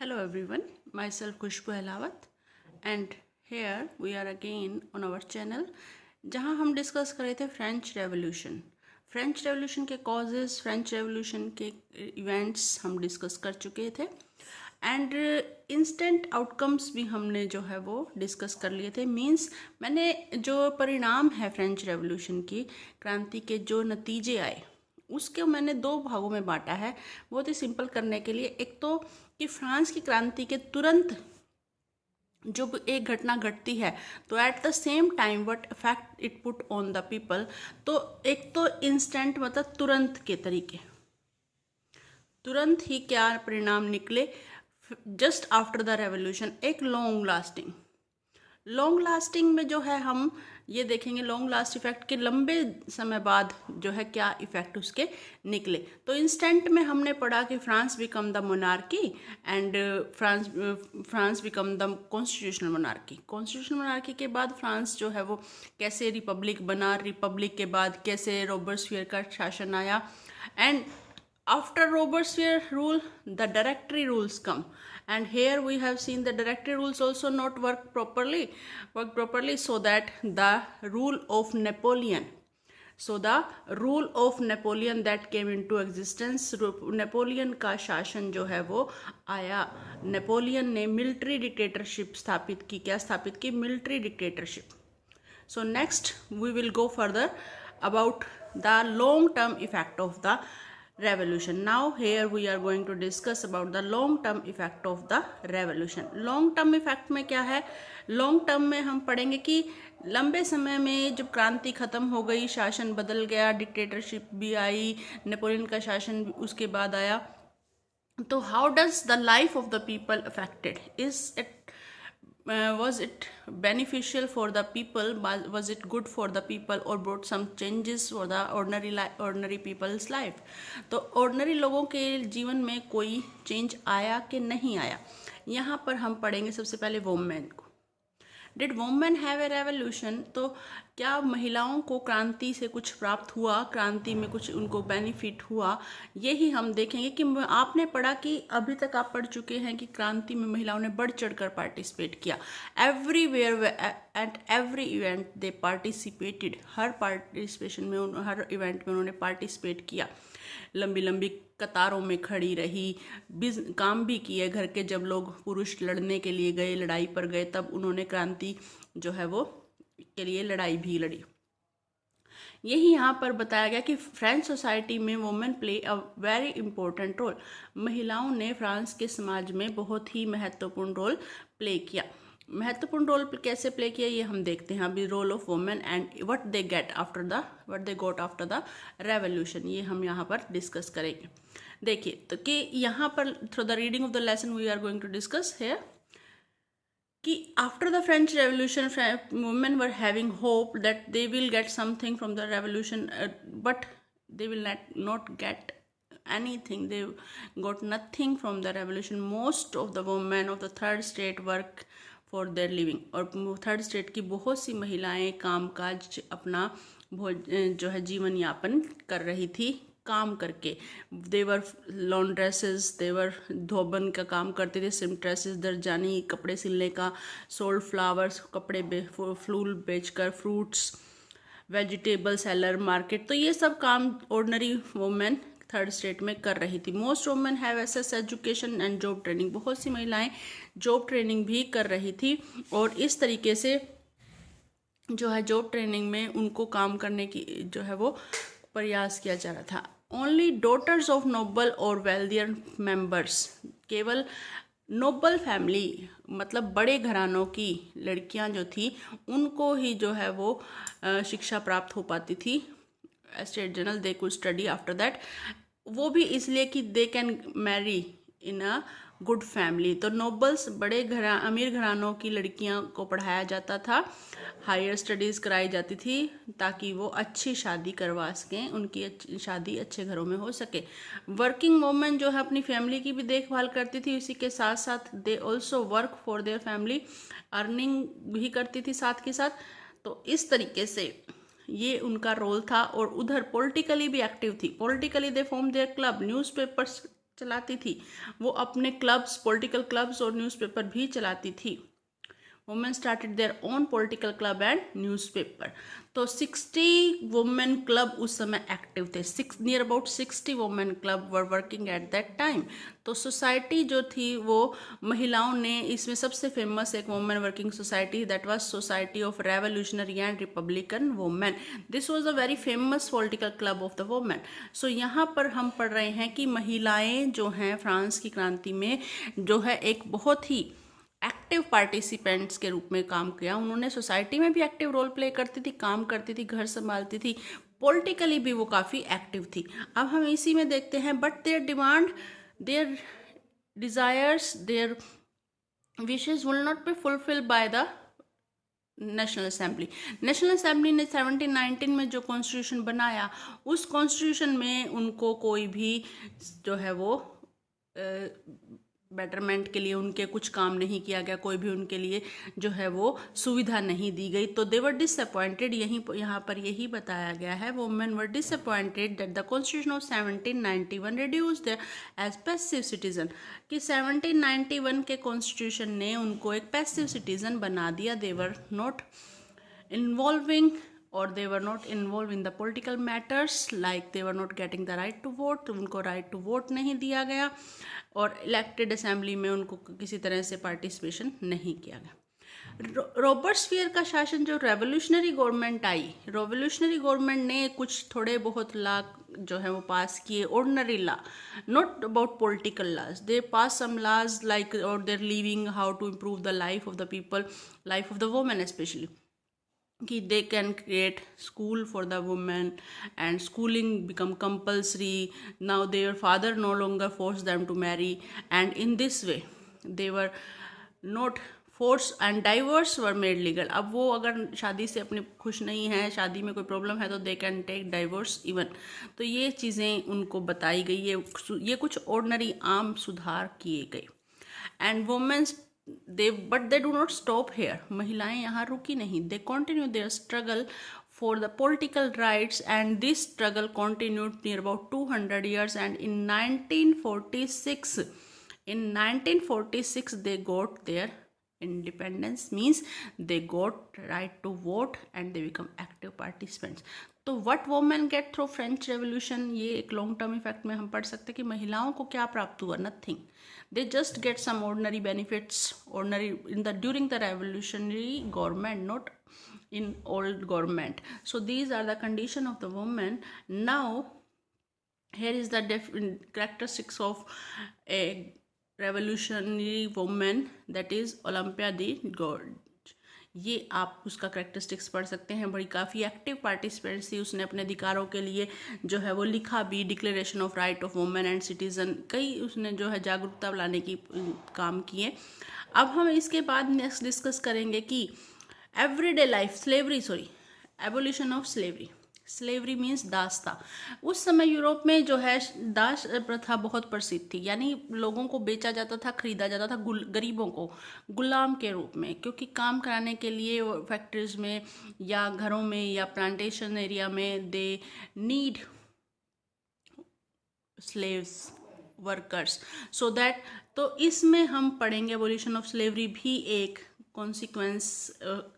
Hello everyone, myself Khushbu Helawat and here we are again on our channel जहां हम discuss कर रहे थे फ्रेंच रेवोल्यूशन के कॉजेस, फ्रेंच रेवोल्यूशन के इवेंट्स हम डिस्कस कर चुके थे एंड इंस्टेंट आउटकम्स भी हमने जो है वो डिस्कस कर लिए थे। मींस मैंने जो परिणाम है फ्रेंच रेवोल्यूशन की क्रांति के जो नतीजे आए उसके मैंने दो भागों में बांटा है बहुत ही सिंपल करने के लिए। एक तो कि फ्रांस की क्रांति के तुरंत जब एक घटना घटती है तो at the same time what effect it put on the people, तो एक तो इंस्टेंट मतलब तुरंत के तरीके, तुरंत ही क्या परिणाम निकले जस्ट आफ्टर द रेवोल्यूशन। एक लॉन्ग लास्टिंग में जो है हम ये देखेंगे लॉन्ग लास्ट इफेक्ट के लंबे समय बाद जो है क्या इफेक्ट उसके निकले। तो इंस्टेंट में हमने पढ़ा कि France become the monarchy and France become the constitutional monarchy के बाद फ्रांस जो है वो कैसे रिपब्लिक बना, रिपब्लिक के बाद कैसे रॉबर्सपियर का शासन आया and after Robespierre rule the directory rules come, and here we have seen the directory rules also not work properly, so that the rule of Napoleon that came into existence, Napoleon का शासन जो है वो आया। Napoleon ने military dictatorship स्थापित की। क्या स्थापित की? Military dictatorship. So next we will go further about the long term effect of the revolution. Now here we are going to discuss about the long term effect of the revolution. long term effect में क्या है? long term में हम पढ़ेंगे कि लंबे समय में जब क्रांति खत्म हो गई, शासन बदल गया, डिक्टेटरशिप भी आई, नेपोलियन का शासन उसके बाद आया, तो how does the life of the people affected? Was it beneficial for the people? Was it good for the people or brought some changes for the ordinary people's life? तो ordinary लोगों के जीवन में कोई चेंज आया कि नहीं आया, यहाँ पर हम पढ़ेंगे सबसे पहले वोमेन को। Did women have a revolution? तो क्या महिलाओं को क्रांति से कुछ प्राप्त हुआ, क्रांति में कुछ उनको बेनिफिट हुआ, यही हम देखेंगे। कि आपने पढ़ा कि अभी तक आप पढ़ चुके हैं कि क्रांति में महिलाओं ने बढ़ चढ़कर पार्टिसिपेट किया। Everywhere at every event they participated. Her participation में, हर इवेंट में उन्होंने पार्टिसिपेट किया। लंबी लंबी कतारों में खड़ी रही, काम भी किए घर के। जब लोग पुरुष लड़ने के लिए गए, लड़ाई पर गए, तब उन्होंने क्रांति जो है वो के लिए लड़ाई भी लड़ी। यही यहाँ पर बताया गया कि फ्रेंच सोसाइटी में women play a very important role. महिलाओं ने फ्रांस के समाज में बहुत ही महत्वपूर्ण रोल प्ले किया। महत्वपूर्ण रोल कैसे प्ले किया ये हम देखते हैं अभी। Role of women and what they got after the revolution, ये हम यहाँ पर डिस्कस करेंगे। देखिए तो कि यहाँ पर through the reading of the lesson we are going to discuss here कि after the French revolution women were having hope that they will get something from the revolution, but they will not get anything. They got nothing from the revolution. Most of the women of the third state work for their living. और third state की बहुत सी महिलाएं कामकाज अपना जो है जीवन यापन कर रही थी काम करके। देवर लॉन्ड्रेसेस, देवर धोबन का काम करते थे, सिमट्रेसेस दरजानी, कपड़े सिलने का, सोल्ड फ्लावर्स, कपड़े फूल बेचकर, फ्रूट्स, वेजिटेबल सेलर, मार्केट। तो ये सब काम ऑर्डिनरी वुमेन थर्ड स्टेट में कर रही थी। Most women have access education and job training. बहुत सी महिलाएं जॉब ट्रेनिंग भी कर रही थी और इस तरीके से जो है जॉब ट्रेनिंग में उनको काम करने की जो है वो प्रयास किया जा रहा था। ओनली डॉटर्स ऑफ नोबल और वेल्दियर मेंबर्स, केवल नोबल फैमिली मतलब बड़े घरानों की लड़कियां जो थी उनको ही जो है वो शिक्षा प्राप्त हो पाती थी। State general they could study after that, वो भी इसलिए कि they can marry in a good family. तो नोबल्स बड़े अमीर घरानों की लड़कियां को पढ़ाया जाता था, हायर स्टडीज़ कराई जाती थी ताकि वो अच्छी शादी करवा सकें, उनकी शादी अच्छे घरों में हो सके। वर्किंग वुमेन जो है अपनी फैमिली की भी देखभाल करती थी, इसी के साथ साथ they also work for their family, earning भी करती थी साथ के साथ। तो इस तरीके से ये उनका रोल था। और उधर पॉलिटिकली भी एक्टिव थी। Politically they form their club, newspapers चलाती थी, वो अपने क्लब्स, पॉलिटिकल क्लब्स और न्यूज़पेपर भी चलाती थी। Women started their own political club and newspaper. तो 60 वुमेन क्लब उस समय एक्टिव थे। Near about 60 women club were working at that time. तो सोसाइटी जो थी वो महिलाओं ने, इसमें सबसे फेमस एक women working society, that was society of revolutionary and republican women. This was a very famous political club of the women. So यहाँ पर हम पढ़ रहे हैं कि महिलाएं जो हैं फ्रांस की क्रांति में जो है एक बहुत ही एक्टिव पार्टिसिपेंट्स के रूप में काम किया। उन्होंने सोसाइटी में भी एक्टिव रोल प्ले करती थी, काम करती थी, घर संभालती थी, पॉलिटिकली भी वो काफ़ी एक्टिव थी। अब हम इसी में देखते हैं, but their demand, their desires, their wishes will not be fulfilled by the national assembly. National assembly ने 1719 में जो कॉन्स्टिट्यूशन बनाया, उस कॉन्स्टिट्यूशन में उनको कोई भी जो है वो बेटरमेंट के लिए उनके कुछ काम नहीं किया गया, कोई भी उनके लिए जो है वो सुविधा नहीं दी गई। तो दे वर डिसअपॉइंटेड, यहाँ पर यही बताया गया है, women were disappointed that the constitution of 1791 reduced as passive citizen, कि 1791 के कॉन्स्टिट्यूशन ने उनको एक पैसिव सिटीजन बना दिया। They were not involving or they were not involved in the political matters, like they were not getting the right to vote, उनको right to vote नहीं दिया गया, और इलेक्टेड असेंबली में उनको किसी तरह से पार्टिसिपेशन नहीं किया गया। रॉबर्ट्सफियर का शासन, जो रेवोल्यूशनरी गवर्नमेंट आई, रेवोल्यूशनरी गवर्नमेंट ने कुछ थोड़े बहुत लॉ जो है वो पास किए, ordinary law, not about political laws. They pass some laws like और their living, how to improve the life of the people, life of the women specially, कि they can create school for the women and schooling become compulsory. Now their father no longer force them to marry, and in this way they were not force, and divorce were made legal. अब वो अगर शादी से अपने खुश नहीं है, शादी में कोई प्रॉब्लम है, तो they can take divorce even. तो ये चीज़ें उनको बताई गई, ये कुछ ऑर्डिनरी आम सुधार किए गए। And women's but they do not stop here. महिलाएं यहाँ रुकी नहीं, they continue their struggle for the political rights, and this struggle continued near about 200 years, and in 1946 they got their independence, means they got right to vote and they become active participants. तो what women get through French Revolution, ये एक long term effect में हम पढ़ सकते हैं कि महिलाओं को क्या प्राप्त हुआ, nothing. They just get some ordinary benefits, during the revolutionary government, not in old government. So these are the condition of the woman. Now, here is the characteristics of a revolutionary woman, that is Olympia de Gouges. ये आप उसका characteristics पढ़ सकते हैं। बड़ी काफ़ी active participants थी, उसने अपने अधिकारों के लिए जो है वो लिखा भी, declaration of right of women and citizen, कई उसने जो है जागरूकता लाने की काम किए। अब हम इसके बाद नेक्स्ट डिस्कस करेंगे कि everyday life, abolition of slavery means दासता। उस समय यूरोप में जो है दास प्रथा बहुत प्रसिद्ध थी, यानी लोगों को बेचा जाता था, खरीदा जाता था, गरीबों को गुलाम के रूप में, क्योंकि काम कराने के लिए फैक्ट्रीज में या घरों में या प्लांटेशन एरिया में they need slaves workers, so that. तो इसमें हम पढ़ेंगे एबोलिशन ऑफ स्लेवरी भी एक कॉन्सिक्वेंस,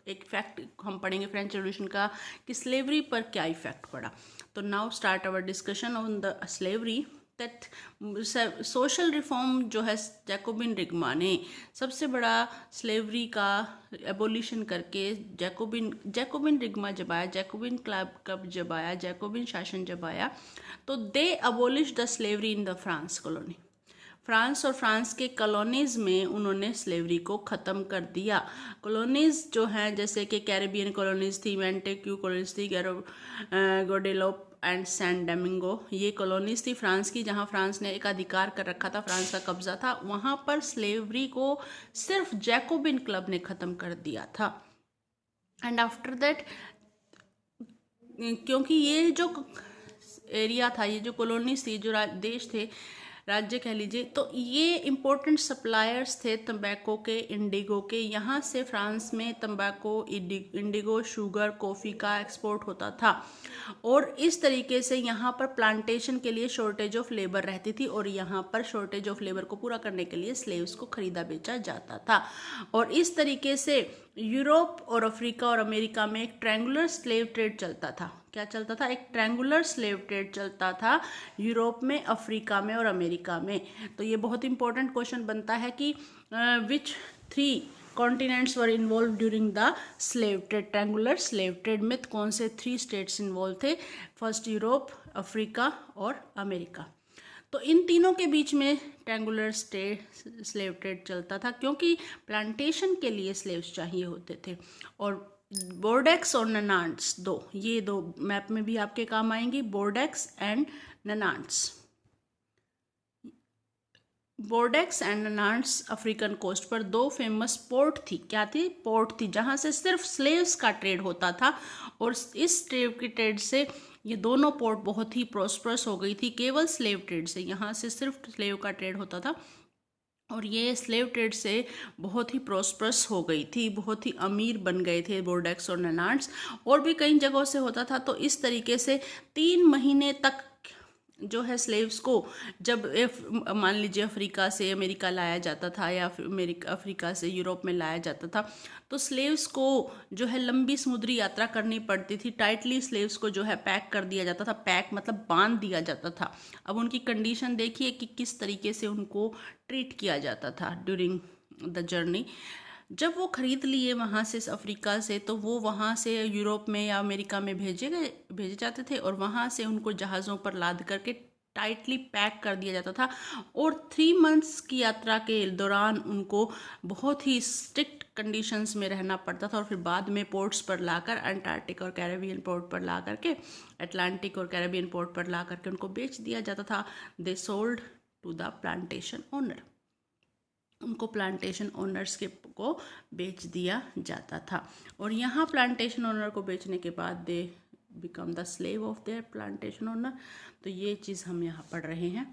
एक फैक्ट हम पढ़ेंगे फ्रेंच रेवोल्यूशन का कि स्लेवरी पर क्या इफेक्ट पड़ा। तो now start our discussion on the slavery. That social reform जो है जैकोबिन रिग्मा ने सबसे बड़ा स्लेवरी का एबोलिशन करके, जैकोबिन रिग्मा जब आया, जैकोबिन क्लब जब आया, जैकोबिन शासन जब आया, तो they abolish the slavery in the France colony. France और फ्रांस के कॉलोनीज़ में उन्होंने स्लेवरी को ख़त्म कर दिया। कॉलोनीज़ जो हैं, जैसे कि कैरेबियन कॉलोनीज़ थी, मेंटेक्यू कॉलोनीज़ थी, गोडेलोप एंड सैन डोमिंगो, ये कॉलोनीज़ थी फ्रांस की, जहाँ फ्रांस ने एक अधिकार कर रखा था, फ्रांस का कब्जा था। वहाँ पर स्लेवरी को सिर्फ जैकोबिन क्लब ने ख़त्म कर दिया था। एंड आफ्टर दैट, क्योंकि ये जो एरिया था, ये जो कॉलोनीज़ थी, जो देश थे, राज्य कह लीजिए। तो ये इम्पोर्टेंट सप्लायर्स थे तंबाकू के, इंडिगो के। यहाँ से फ्रांस में तंबाकू, इंडिगो, शुगर, कॉफ़ी का एक्सपोर्ट होता था। और इस तरीके से यहाँ पर प्लांटेशन के लिए शॉर्टेज ऑफ लेबर रहती थी, और यहाँ पर शॉर्टेज ऑफ लेबर को पूरा करने के लिए स्लेव्स को खरीदा बेचा जाता था। और इस तरीके से यूरोप और अफ्रीका और अमेरिका में एक ट्रायंगुलर स्लेव ट्रेड चलता था। क्या चलता था? एक ट्रायंगुलर स्लेव ट्रेड चलता था यूरोप में, अफ्रीका में और अमेरिका में। तो ये बहुत इंपॉर्टेंट क्वेश्चन बनता है कि विच 3 continents were involve during the slave trade, triangular slave trade में कौन से 3 स्टेट्स इन्वॉल्व थे? फर्स्ट यूरोप, अफ्रीका और अमेरिका। तो इन तीनों के बीच में ट्रायंगुलर स्लेव ट्रेड चलता था, क्योंकि प्लांटेशन के लिए स्लेव्स चाहिए होते थे। और बोर्डेक्स और ननांट्स, ये दो मैप में भी आपके काम आएंगी, Bordeaux and Nantes. Bordeaux and Nantes African coast पर 2 फेमस पोर्ट थी। क्या थी? पोर्ट थी, जहाँ से सिर्फ स्लेव्स का ट्रेड होता था। और इस ट्रेड से ये दोनों पोर्ट बहुत ही प्रॉस्परस हो गई थी, केवल स्लेव ट्रेड से। यहाँ से सिर्फ स्लेव का ट्रेड होता था, और ये स्लेव ट्रेड से बहुत ही प्रॉस्परस हो गई थी, बहुत ही अमीर बन गए थे बोर्डेक्स और ननांट्स। और भी कई जगहों से होता था। तो इस तरीके से 3 महीने तक जो है स्लेव्स को, जब मान लीजिए अफ्रीका से अमेरिका लाया जाता था, या अफ्रीका से यूरोप में लाया जाता था, तो स्लेव्स को जो है लंबी समुद्री यात्रा करनी पड़ती थी। टाइटली स्लेव्स को जो है पैक कर दिया जाता था। पैक मतलब बांध दिया जाता था। अब उनकी कंडीशन देखिए कि किस तरीके से उनको ट्रीट किया जाता था ड्यूरिंग द जर्नी। जब वो खरीद लिए वहाँ से अफ्रीका से, तो वो वहाँ से यूरोप में या अमेरिका में भेजे जाते थे, और वहाँ से उनको जहाज़ों पर लाद करके टाइटली पैक कर दिया जाता था। और 3 मंथ्स की यात्रा के दौरान उनको बहुत ही स्ट्रिक्ट कंडीशंस में रहना पड़ता था। और फिर बाद में पोर्ट्स पर लाकर, अंटार्कटिक और कैरेबियन पोर्ट पर ला करके, अटलांटिक और कैरेबियन पोर्ट पर ला करके उनको बेच दिया जाता था। They sold to the plantation owner, उनको प्लांटेशन ओनर्स को बेच दिया जाता था। और यहाँ प्लांटेशन ओनर को बेचने के बाद they become the slave of their plantation owner. तो ये चीज़ हम यहाँ पढ़ रहे हैं।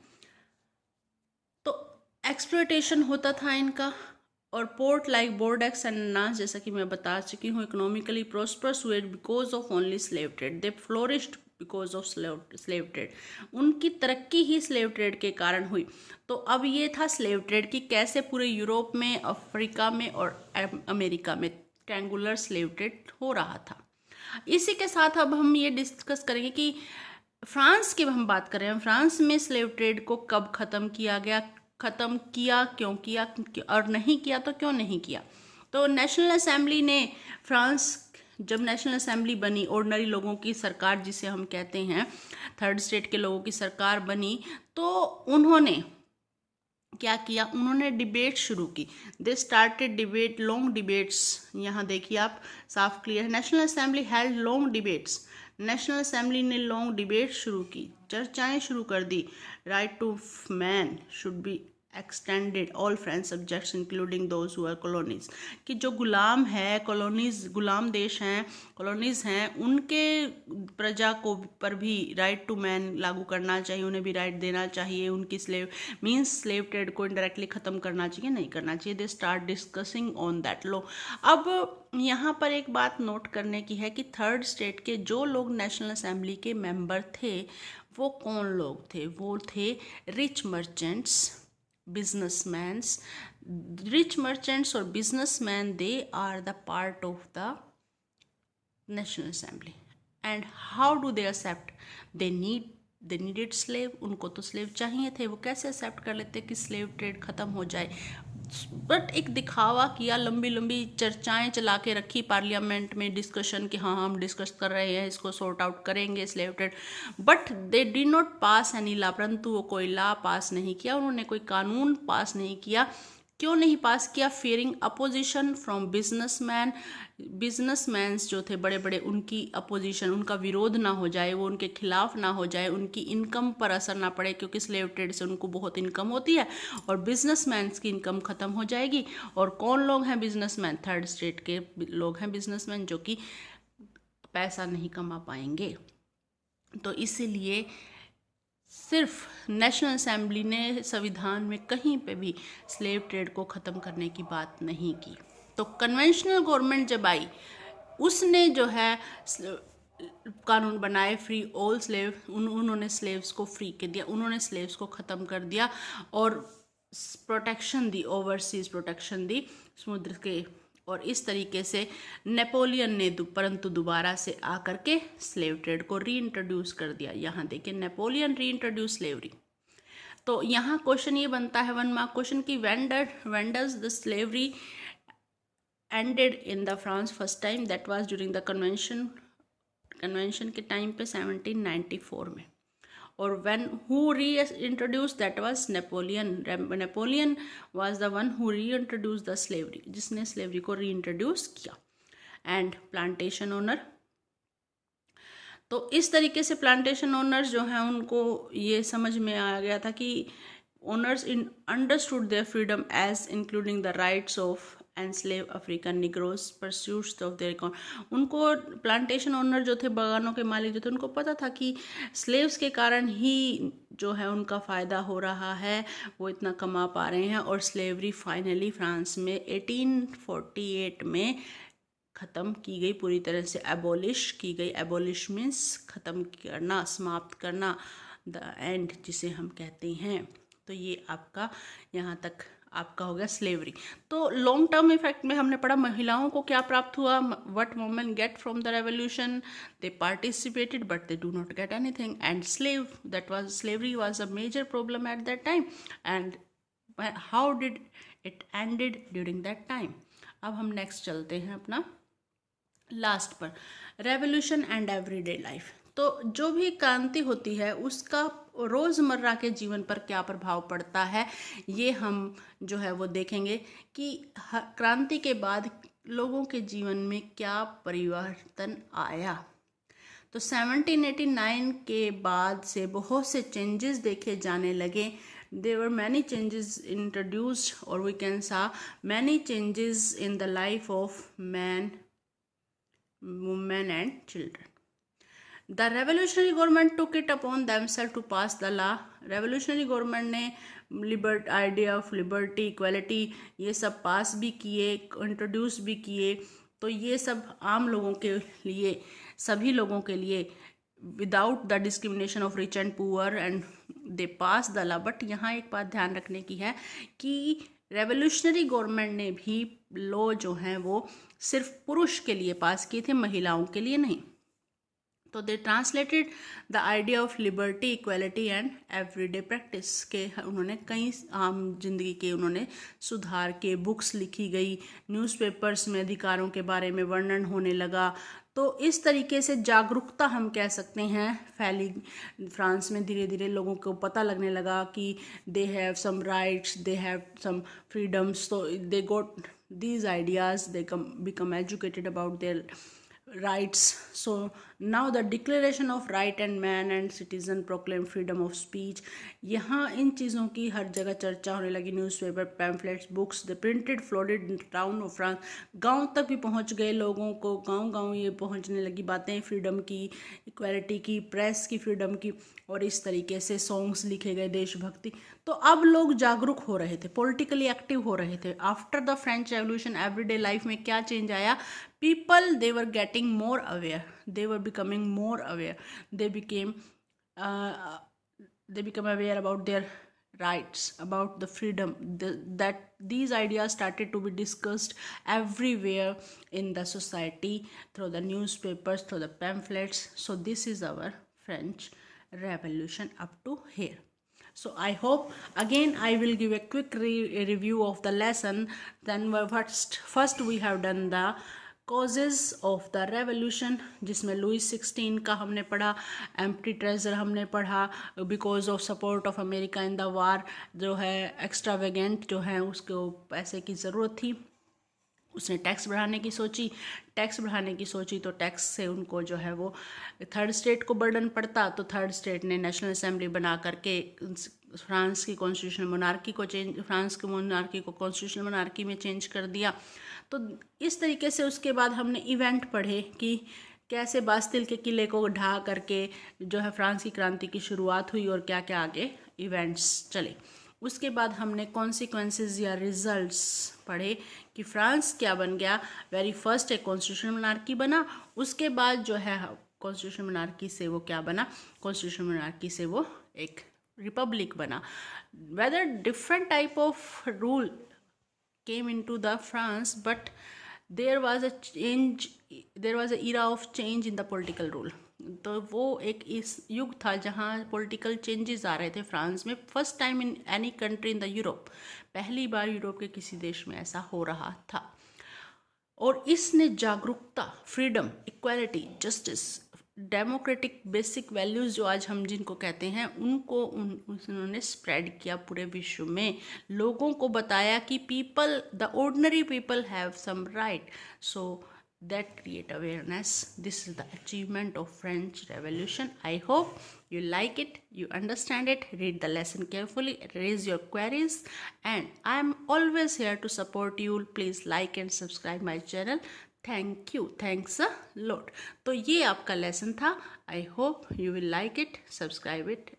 तो एक्सप्लॉयटेशन होता था इनका। और पोर्ट लाइक बोर्डेक्स एंड ननांट्स, जैसा कि मैं बता चुकी हूँ, इकोनॉमिकली प्रॉस्परस हुए because of only slave trade. They flourished because of slave trade. उनकी तरक्की ही स्लेव ट्रेड के कारण हुई। तो अब ये था स्लेव ट्रेड की कैसे पूरे यूरोप में, अफ्रीका में और अमेरिका में ट्रायंगुलर स्लेव ट्रेड हो रहा था। इसी के साथ अब हम ये डिस्कस करेंगे कि फ्रांस की हम बात करें, फ्रांस में स्लेव ट्रेड को कब ख़त्म किया गया, ख़त्म किया क्यों किया, और नहीं किया तो क्यों नहीं किया। तो नेशनल असेंबली ने, फ्रांस जब नेशनल असेंबली बनी, ऑर्डिनरी लोगों की सरकार जिसे हम कहते हैं, थर्ड स्टेट के लोगों की सरकार बनी, तो उन्होंने क्या किया? उन्होंने डिबेट शुरू की। They started debate, long debates. यहाँ देखिए आप, साफ क्लियर है। National assembly held long debates. National assembly ने लॉन्ग डिबेट शुरू की, चर्चाएं शुरू कर दी। Right to man should be extended all French subjects including those who are colonies, कि जो गुलाम है, कॉलोनीज गुलाम देश हैं, कॉलोनीज हैं, उनके प्रजा को पर भी राइट टू मैन लागू करना चाहिए, उन्हें भी राइट देना चाहिए। उनकी स्लेव ट्रेड को इनडायरेक्टली ख़त्म करना चाहिए, नहीं करना चाहिए। They start discussing on that law. अब यहाँ पर एक बात नोट करने की है कि थर्ड स्टेट के जो लोग नेशनल असेंबली के मेंबर थे, वो कौन लोग थे? वो थे rich merchants, businessmen. Rich merchants or businessmen, they are the part of the National Assembly. And how do they accept? They needed slave. उनको तो स्लेव चाहिए थे। वो कैसे एक्सेप्ट कर लेते कि स्लेव ट्रेड ख़त्म हो जाए? बट एक दिखावा किया, लंबी लंबी चर्चाएं चला के रखी पार्लियामेंट में, डिस्कशन कि हाँ हम डिस्कस कर रहे हैं, इसको सॉर्ट आउट करेंगे slave trade. But they did not pass any law, परंतु वो कोई लॉ पास नहीं किया, उन्होंने कोई कानून पास नहीं किया। क्यों नहीं पास किया? Fearing opposition from businessman. Businessman's जो थे बड़े बड़े, उनकी अपोजिशन, उनका विरोध ना हो जाए, वो उनके खिलाफ ना हो जाए, उनकी इनकम पर असर ना पड़े, क्योंकि स्लेव ट्रेड से उनको बहुत इनकम होती है और बिजनेसमैन्स की इनकम ख़त्म हो जाएगी। और कौन लोग हैं बिजनेसमैन? थर्ड स्टेट के लोग हैं बिजनेसमैन, जो कि पैसा नहीं कमा पाएंगे। तो इसीलिए सिर्फ नेशनल असेंबली ने संविधान में कहीं पे भी स्लेव ट्रेड को ख़त्म करने की बात नहीं की। तो कन्वेंशनल गवर्नमेंट जब आई, उसने जो है कानून बनाए फ्री ऑल स्लेव, उन्होंने स्लेव्स को फ्री कर दिया, उन्होंने स्लेव्स को ख़त्म कर दिया और प्रोटेक्शन दी, ओवरसीज प्रोटेक्शन दी समुद्र के। और इस तरीके से नेपोलियन ने परंतु दोबारा से आकर के स्लेव ट्रेड को री इंट्रोड्यूस कर दिया। यहाँ देखिए, नेपोलियन री इंट्रोड्यूस स्लेवरी। तो यहाँ क्वेश्चन ये बनता है 1 मार्क क्वेश्चन की when does the slavery ended in the France first time? that was during the convention के टाइम पे 1794 में। और when who reintroduced, that was Napoleon was the one who reintroduced the slavery, जिसने slavery को reintroduce किया। and plantation owner, तो इस तरीके से प्लांटेशन ओनर्स जो हैं उनको ये समझ में आ गया था कि owners understood their freedom as including the rights of enslave African negroes pursuits of their उनको प्लांटेशन ओनर जो थे, बागानों के मालिक जो थे, उनको पता था कि स्लेव्स के कारण ही जो है उनका फ़ायदा हो रहा है, वो इतना कमा पा रहे हैं। और स्लेवरी फाइनली फ्रांस में 1848 में ख़त्म की गई, पूरी तरह से एबॉलिश की गई। एबॉलिश मीन्स ख़त्म करना, समाप्त करना, द एंड जिसे हम कहते हैं। तो ये आपका यहाँ तक आपका हो गया स्लेवरी। तो लॉन्ग टर्म इफेक्ट में हमने पढ़ा महिलाओं को क्या प्राप्त हुआ, what women get from the revolution, they participated but they do not get anything, and slavery was a major problem at that time, and how did it ended during that time. अब हम next चलते हैं अपना last पर, revolution and everyday life. तो जो भी क्रांति होती है उसका रोज़मर्रा के जीवन पर क्या प्रभाव पड़ता है, ये हम जो है वो देखेंगे कि क्रांति के बाद लोगों के जीवन में क्या परिवर्तन आया। तो 1789 के बाद से बहुत से चेंजेस देखे जाने लगे। There were many changes introduced, or we can say many changes in the life of man, women and children. The revolutionary government took it upon themselves to pass the law. revolutionary government ने idea of liberty, equality ये सब पास भी किए, introduce भी किए। तो ये सब आम लोगों के लिए, सभी लोगों के लिए, without the discrimination of rich and poor, and they pass the law. But यहाँ एक बात ध्यान रखने की है कि रेवोल्यूशनरी गवर्नमेंट ने भी लॉ जो हैं वो सिर्फ पुरुष के लिए पास किए थे, महिलाओं के लिए नहीं। तो they translated the idea of liberty, equality and everyday practice के उन्होंने कई आम जिंदगी के उन्होंने सुधार के, बुक्स लिखी गई, न्यूज़पेपर्स में अधिकारों के बारे में वर्णन होने लगा। तो इस तरीके से जागरूकता हम कह सकते हैं फैली फ्रांस में। धीरे धीरे लोगों को पता लगने लगा कि they have some rights, they have some freedoms. तो they goat these ideas, they become educated about their rights. So now the declaration of right and man and citizen proclaim freedom of speech. यहाँ इन चीज़ों की हर जगह चर्चा होने लगी, newspaper, pamphlets, books, the printed floated town of France. गांव तक भी पहुंच गए, लोगों को गांव गांव ये पहुंचने लगी बातें फ्रीडम की, इक्वालिटी की, प्रेस की फ्रीडम की, और इस तरीके से सॉन्ग्स लिखे गए देशभक्ति। तो अब लोग जागरूक हो रहे थे, पॉलिटिकली एक्टिव हो रहे थे। After the French revolution everyday life में क्या चेंज आया, people they were getting more aware, they were becoming more aware, they become aware about their rights, about the freedom, that these ideas started to be discussed everywhere in the society, through the newspapers, through the pamphlets. So this is our French Revolution up to here. So I hope, again I will give a quick review of the lesson. Then first we have done the causes of the revolution, जिसमें Louis 16 का हमने पढ़ा, empty treasure हमने पढ़ा, because of support of America in the war, जो है extravagant जो है उसको पैसे की ज़रूरत थी, उसने टैक्स बढ़ाने की सोची, तो टैक्स से उनको जो है वो थर्ड स्टेट को बर्डन पड़ता। तो थर्ड स्टेट ने नेशनल असेंबली बना करके फ्रांस की कॉन्स्टिट्यूशनल मोनार्की को कॉन्स्टिट्यूशनल मोनार्की में चेंज कर दिया। तो इस तरीके से उसके बाद हमने इवेंट पढ़े कि कैसे बास्तिल के किले को ढा करके जो है फ्रांस की क्रांति की शुरुआत हुई और क्या क्या आगे इवेंट्स चले। उसके बाद हमने कॉन्सिक्वेंसेस या रिजल्ट्स पढ़े कि फ्रांस क्या बन गया, वेरी फर्स्ट एक कॉन्स्टिट्यूशनल मोनार्की बना, उसके बाद जो है कॉन्स्टिट्यूशनल मोनार्की से वो क्या बना, कॉन्स्टिट्यूशनल मोनार्की से वो एक रिपब्लिक बना। Whether different type of rule came into the France, but there was a change, there was a era of change in the political rule. तो वो एक इस युग था जहाँ पॉलिटिकल चेंजेस आ रहे थे फ्रांस में, first time in any country in the Europe, पहली बार यूरोप के किसी देश में ऐसा हो रहा था। और इसने जागरूकता, freedom, equality, justice, democratic basic values जो आज हम जिनको कहते हैं उनको उन्होंने स्प्रेड किया पूरे विश्व में, लोगों को बताया कि people, the ordinary people have some right, so that create awareness. This is the achievement of French Revolution. I hope you like it, you understand it, read the lesson carefully, raise your queries, and I am always here to support you. Please like and subscribe my channel. Thank you, thanks a lot. तो ये आपका lesson था, I hope you will like it, subscribe it